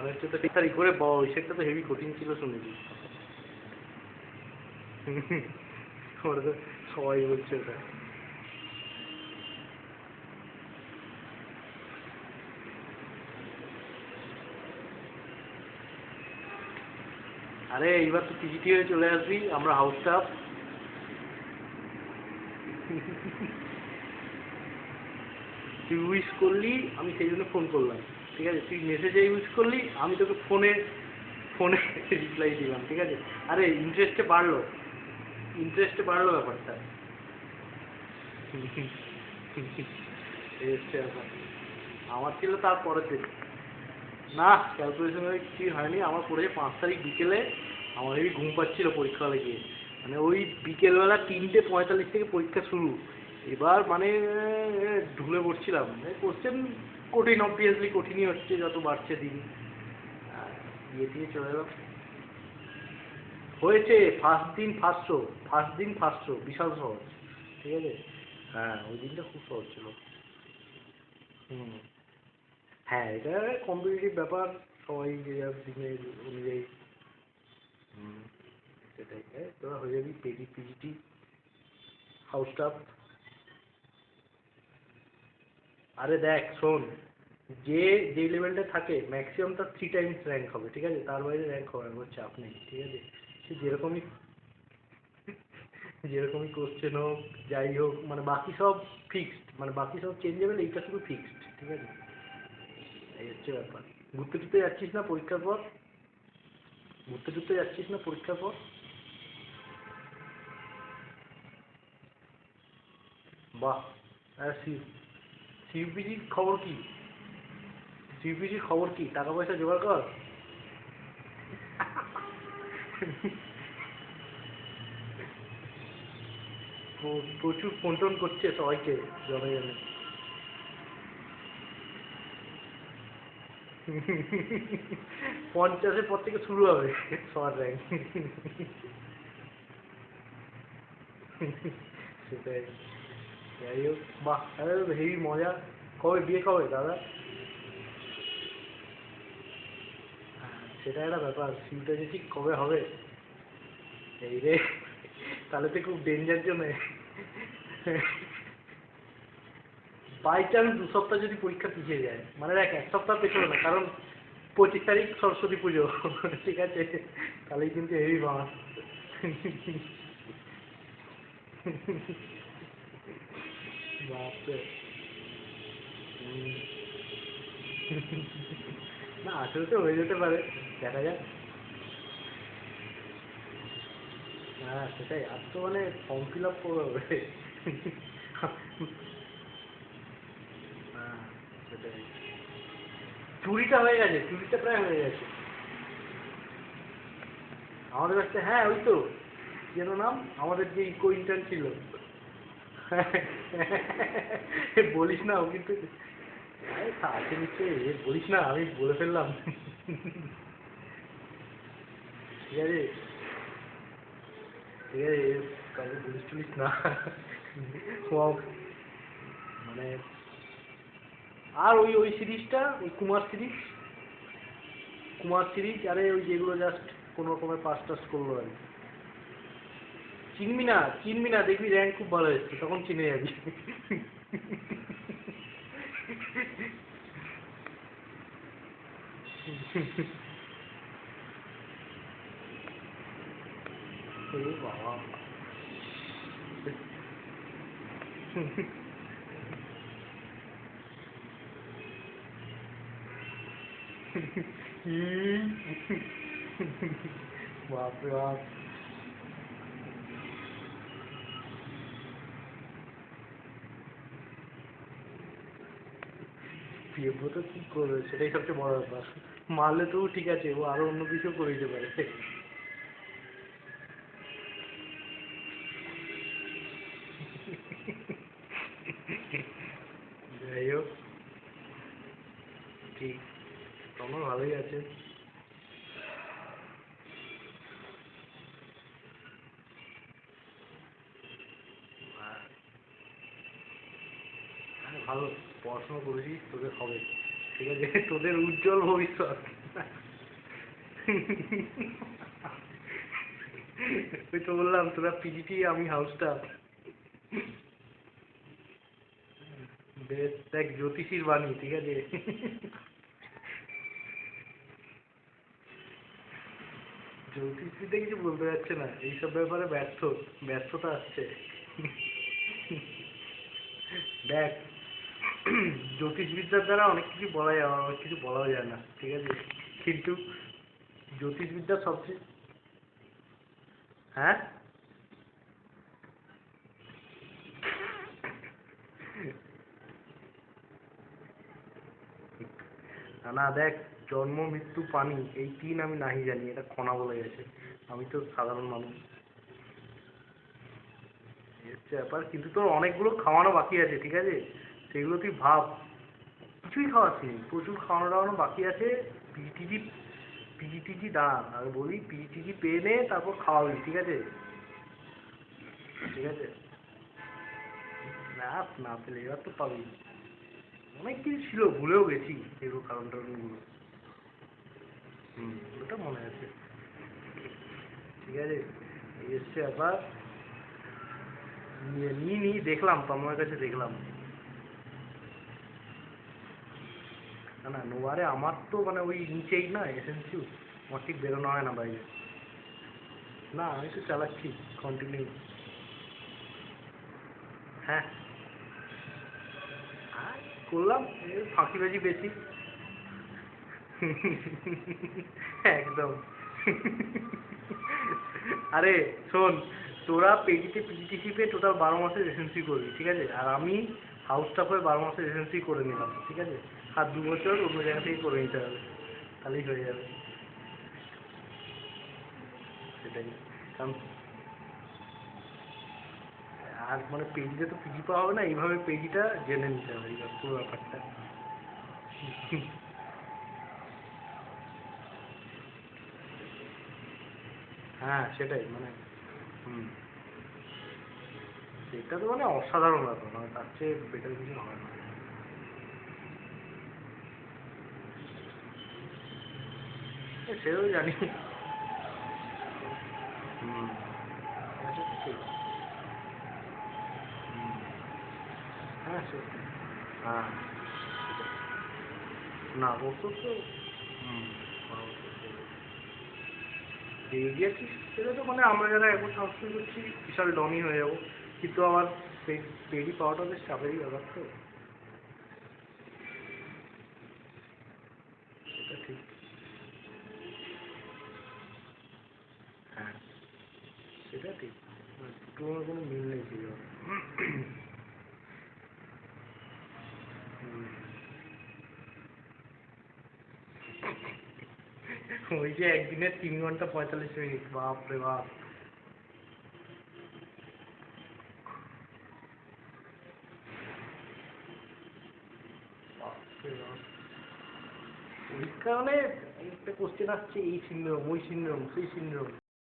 মানে হচ্ছে তো তাড়াতাড়ি করে ওই সেটটা তো হেভি কঠিন ছিল শুনেছি। ওরা তো সবাই বলছে ওটা। আরে এইবার তো পিজিটি হয়ে চলে আসবি, আমরা হাউস স্টাফ। তুই উইশ করলি, আমি সেই জন্য ফোন করলাম। ঠিক আছে, তুই মেসেজে ইউজ করলি, আমি তোকে ফোনে ফোনে রিপ্লাই দিলাম। ঠিক আছে, আরে ইন্টারেস্টে বাড়লো ব্যাপারটা। এই হচ্ছে ব্যাপার। আমার ছিল তারপরের দিন। না, ক্যালকুলেশনের কিছুই হয়নি। আমার পড়েছে 5 তারিখ বিকেলে। আমার এই ঘুম পাচ্ছিল পরীক্ষা হলে গিয়ে। মানে ওই বিকেলবেলা 3:45 থেকে পরীক্ষা শুরু। এবার মানে ঢুলে পড়ছিলাম। কোশ্চেন কঠিন, অবভিয়াসলি কঠিনই হচ্ছে যত বাড়ছে দিন। দিয়ে দিয়ে চলে এলাম। হয়েছে ফার্স্ট দিন ফার্স্ট শো বিশাল সহজ। ঠিক আছে। হ্যাঁ, ওই দিনটা খুব সহজ ছিল। হুম। হ্যাঁ, এটা কম্পিটিটিভ ব্যাপার। সবাই যে যার দিনের অনুযায়ী। হুম, সেটাই। তোরা হয়ে যাবি পেডি পিজিটি হাউস স্টাফ। আরে দেখ শোন, যে যে লেভেলটা থাকে ম্যাক্সিমাম তার 3 টাইমস র্যাঙ্ক হবে। ঠিক আছে, তার বাইরে র্যাঙ্ক হবে না, কোনো চাপ নেই। ঠিক আছে, সে যেরকমই কোশ্চেন হোক, যাই হোক, মানে বাকি সব ফিক্সড, মানে বাকি সব চেঞ্জেবল, এইটা শুধু ফিক্সড। ঠিক আছে, এই হচ্ছে ব্যাপার। ঘুরতে টুরতে যাচ্ছিস না পরীক্ষার পর? ঘুরতে টুরতে যাচ্ছিস না পরীক্ষার পর? বাহ। সিইউপিজির খবর কি? সিইউপিজির খবর কি, টাকা পয়সা জোগাড় কর। প্রচুর ফোন টোন করছে সবাইকে, জনে জনে। 50-এর পর থেকে শুরু হবে সবার র্যাঙ্ক। সেটাই। যাই হোক, বাহ, তাহলে তো হেভি মজা। কবে বিয়ে, কবে দাদা? সেটা একটা ব্যাপার, সিউটা যে ঠিক কবে হবে। এই রে, তাহলে তো খুব ডেঞ্জার জোনে। বাই চান্স 2 সপ্তাহ যদি পরীক্ষা পিছিয়ে যায়, মানে দেখ 1 সপ্তাহ পেছনে না, কারণ 25 তারিখ সরস্বতী পুজো। ঠিক আছে, তাহলেই কিন্তু হেভি বাস। বাপরে। হুম। না, আসলে তো হয়ে যেতে পারে, দেখা যাক। হ্যাঁ সেটাই, আর তো মানে ফর্ম ফিল আপ করবে হবে। হ্যাঁ সেটাই। চুরিটা হয়ে গেছে, চুরিটা প্রায় হয়ে গেছে আমাদের কাছে। হ্যাঁ ওই তো, কি যেন নাম, আমাদের যে ইকো ইন্টার্ন ছিল। বলিস না, ও কিন্তু আছে নিশ্চয়ই, বলিস না, আমি বলে ফেললাম। ঠিক আছে, ঠিক আছে, কাউকে বলিস টুলিস না। ও মানে, আর ওই ওই সিরিজটা, ওই কুমার সিরিজ, আরে ওই যেগুলো জাস্ট কোনো রকমের পাস টাস করলো আর কি। চিনবি না, দেখবি র্যাঙ্ক খুব ভালো এসছে, তখন চিনে যাবি। এই বাবা। বাপরে বাপ। প্রিয়ব্রত কি করবে সেটাই সবচেয়ে বড় ব্যাপার। মারলে তো ঠিক আছে, ও আরো অন্য কিছু করে দিতে পারে। যাই হোক, ঠিক, তোমার ভালোই আছে। আর ভালো, পড়াশোনা করেছিস, তোদের হবে। ঠিক আছে, তোদের উজ্জ্বল ভবিষ্যৎ। ওই তো বললাম তোরা পিজিটি আমি হাউসটা। বেশ দেখ জ্যোতিষীর বাণী, ঠিক আছে। জ্যোতিষীতে কিছু বলতে যাচ্ছে না, এইসব ব্যাপারে ব্যর্থতা আসছে। দেখ, জ্যোতিষবিদ্যার দ্বারা অনেক কিছু বলা যায়, অনেক কিছু বলাও যায় না, ঠিক আছে, কিন্তু জ্যোতিষবিদ্যা সবচেয়ে, হ্যাঁ, না না দেখ, জন্ম মৃত্যু পানি এই তিন আমি নাহি জানি, এটা খনা বলে গেছে, আমি তো সাধারণ মানুষ। এই হচ্ছে ব্যাপার, কিন্তু তোর অনেকগুলো খাওয়ানো বাকি আছে, ঠিক আছে, সেগুলো তুই ভাব। কিছুই খাওয়াচ্ছিনি, প্রচুর খাওয়ানো টাওয়ানো বাকি আছে। পিজিটিজি, পিজিটিজি দাঁড়া আর বলি, পিজিটিজি পেয়ে নে, তারপর খাওয়াবি, ঠিক আছে, ঠিক আছে। না, না পেলে এবার তো পাবি। অনেক কিছু ছিল, ভুলেও গেছি এগুলো, কারণ টারণগুলো। ওটা মনে আছে, ঠিক আছে। এই এসছে ব্যাপার, নিয়ে নি দেখলাম, তোমার কাছে দেখলাম। না না নোয়ারে আমার তো মানে ওই নিচেই না এসএনসিউ, আমার ঠিক বেরোনো হয় না বাইরে। না আমি তো চালাচ্ছি কন্টিনিউ। হ্যাঁ, আর করলাম, এই ফাঁকিবাজি বেশি। একদম। আরে শোন, তোরা পেজিতে পিজিটিসি পে টোটাল 12 মাসের এসএনসি করবি, ঠিক আছে, আর আমি হাউস স্টাফ হয়ে 12 মাসের এসএনসি করে নিলাম, ঠিক আছে, আর 2 বছর অন্য জায়গা থেকে করে নিতে হবে, তাহলেই হয়ে যাবে। সেটাই, কারণ আর মানে পেজিতে তো পিজি পাওয়া হবে না, এইভাবে পেজিটা জেনে নিতে হবে, এইবার পুরো ব্যাপারটা। হ্যাঁ সেটাই মানে, হুম, সেটা তো মানে অসাধারণ ব্যাপার, মানে তার চেয়ে বেটার কিছু হয় না। সেও জানি। হুম, এটা তো ঠিক। হুম, হ্যাঁ সে, হ্যাঁ সেটাই। না ওষুধ তো, হুম, পেডিয়াট্রিক সেটা তো মানে আমরা যারা এখন সাবস্ক্রাইব করছি বিশাল ডনই হয়ে যাবো, কিন্তু আবার পেডি পাওয়াটা বেশ চাপেরই ব্যাপার তো। সেটা ঠিক। হ্যাঁ সেটা ঠিক, মানে দুটোর কোনো মিল নেই সেই ব্যাপারে। হুম, ওই যে একদিনে 3 ঘন্টা 45 মিনিট, বাপ রে বাপ। বাপ রে বাপ। পরীক্ষা মানে একটা কোশ্চেন আসছে, এই সিনড্রোম ওই সিনড্রোম সেই সিনড্রোম।